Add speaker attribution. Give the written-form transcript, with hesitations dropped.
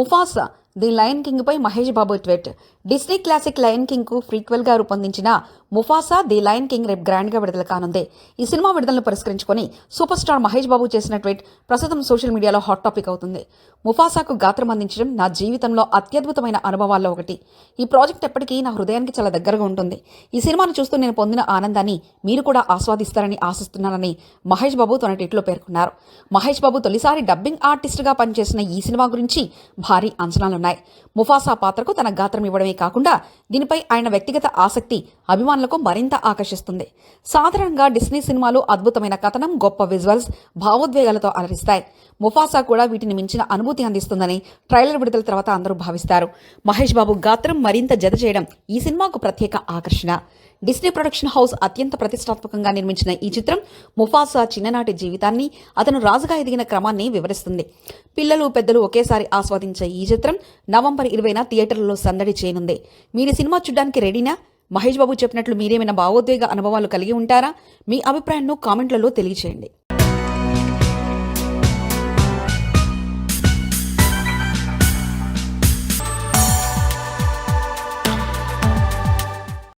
Speaker 1: Mufasa the Lion King పై Mahesh Babu tweet. Disney classic Lion King కు prequel గా రూపొందించిన ముఫాసా ది లయన్ కింగ్ రేపు గ్రాండ్ గా విడుదల కానుంది. ఈ సినిమా విడుదలను పురస్కరించుకొని సూపర్ స్టార్ మహేష్ బాబు చేసిన ట్వీట్ ప్రస్తుతం సోషల్ మీడియాలో హాట్ టాపిక్ అవుతుంది. ముఫాసాకు గాత్రం అందించడం నా జీవితంలో అత్యద్భుతమైన అనుభవాల్లో ఒకటి. ఈ ప్రాజెక్ట్ ఎప్పటికీ నా హృదయానికి చాలా దగ్గరగా ఉంటుంది. ఈ సినిమాను చూస్తూ నేను పొందిన ఆనందాన్ని మీరు కూడా ఆస్వాదిస్తారని ఆశిస్తున్నానని మహేష్ బాబు తన ట్వీట్లో పేర్కొన్నారు. మహేష్ బాబు తొలిసారి డబ్బింగ్ ఆర్టిస్ట్ గా పనిచేసిన ఈ సినిమా గురించి భారీ అంచనాలున్నాయి. ముఫాసా పాత్రకు తన గాత్రం ఇవ్వడమే కాకుండా దీనిపై ఆయన వ్యక్తిగత ఆసక్తి అభిమానులకు మరింత ఆకర్షిస్తుంది. సాధారణంగా డిస్నీ సినిమాలు అద్భుతమైన కథనం, గొప్ప విజువల్స్, భావోద్వేగాలతో అలరిస్తాయి. ముఫాసా కూడా వీటిని మించిన అనుభూతి అందిస్తుందని ట్రైలర్ విడుదల తర్వాత అందరూ భావిస్తారు. మహేష్ బాబు గాత్రం మరింత జత చేయడం ఈ సినిమాకు ప్రత్యేక ఆకర్షణ. డిస్నీ ప్రొడక్షన్ హౌస్ అత్యంత ప్రతిష్టాత్మకంగా నిర్మించిన ఈ చిత్రం ముఫాసా చిన్ననాటి జీవితాన్ని, అతను రాజుగా ఎదిగిన క్రమాన్ని వివరిస్తుంది. పిల్లలు, పెద్దలు ఒకేసారి ఆస్వాదించే ఈ చిత్రం నవంబర్ 20న థియేటర్లలో సందడి చేయనుంది. మీరు సినిమా చూడడానికి రెడీనా? మహేష్ బాబు చెప్పినట్లు మీరేమైనా భావోద్వేగ అనుభవాలు కలిగి ఉంటారా? మీ అభిప్రాయాన్ని కామెంట్లలో తెలియజేయండి.